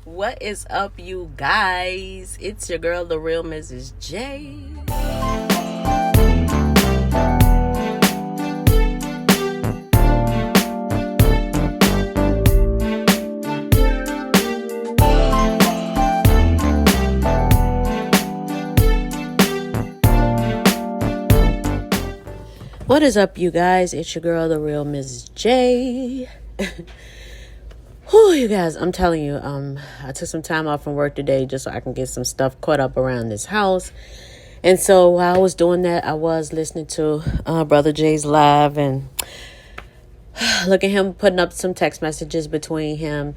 What is up, you guys? It's your girl, the real Mrs. J. What is up, you guys? It's your girl, the real Mrs. J. Whew, you guys, I'm telling you, I took some time off from work today just so I can get some stuff caught up around this house. And so while I was doing that, I was listening to Brother Jay's live and look at him putting up some text messages between him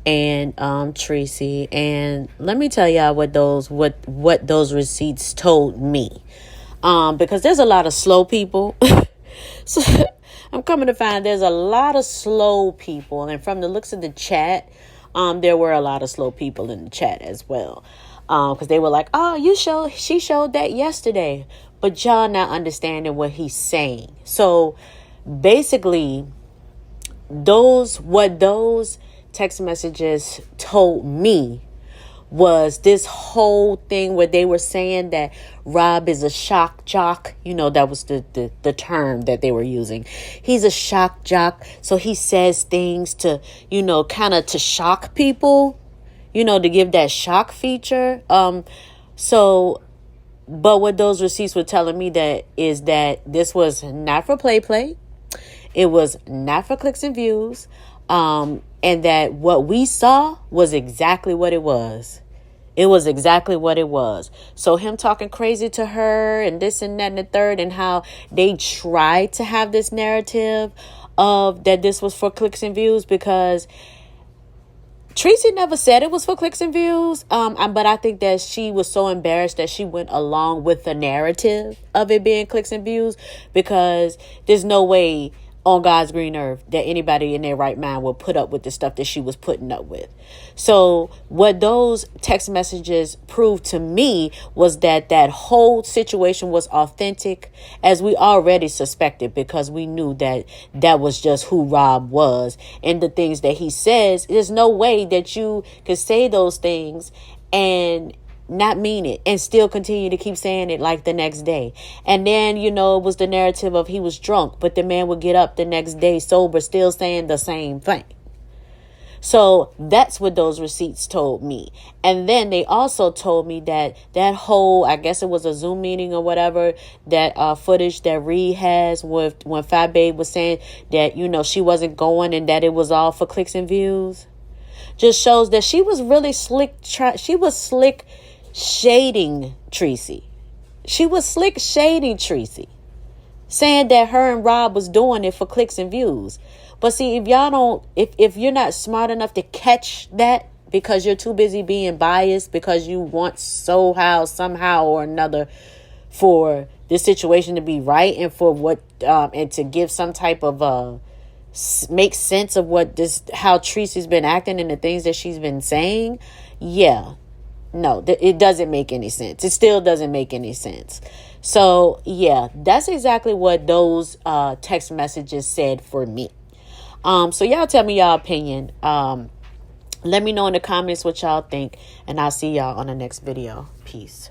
and Tracy. And let me tell y'all what those receipts told me. Because there's a lot of slow people. So I'm coming to find there's a lot of slow people. And from the looks of the chat, there were a lot of slow people in the chat as well. Because they were like, oh, she showed that yesterday. But y'all not understanding what he's saying. So basically, those text messages told me was this whole thing where they were saying that Rob is a shock jock. You know, that was the term that they were using. He's a shock jock. So he says things to, kind of to shock people, to give that shock feature. But what those receipts were telling me that is that this was not for play. It was not for clicks and views. And that what we saw was exactly what it was. It was exactly what it was. So him talking crazy to her and this and that and the third, and how they tried to have this narrative of that this was for clicks and views, because Tracy never said it was for clicks and views. But I think that she was so embarrassed that she went along with the narrative of it being clicks and views, because there's no way on God's green earth that anybody in their right mind will put up with the stuff that she was putting up with. So what those text messages proved to me was that whole situation was authentic, as we already suspected, because we knew that was just who Rob was and the things that he says. There's no way that you could say those things and not mean it and still continue to keep saying it like the next day. And then, it was the narrative of he was drunk, but the man would get up the next day sober, still saying the same thing. So that's what those receipts told me. And then they also told me that whole, I guess it was a Zoom meeting or whatever, that footage that Reed has when Fat Babe was saying that, she wasn't going and that it was all for clicks and views, just shows that she was really slick. She was slick shading Tracy. She was slick shading Tracy, saying that her and Rob was doing it for clicks and views. But see, if you're not smart enough to catch that, because you're too busy being biased, because you want somehow or another for this situation to be right, and for and to give some type of make sense of how Tracy's been acting and the things that she's been saying. Yeah. No, it doesn't make any sense. It still doesn't make any sense. So, yeah, that's exactly what those text messages said for me. So y'all tell me y'all opinion. Let me know in the comments what y'all think, and I'll see y'all on the next video. Peace.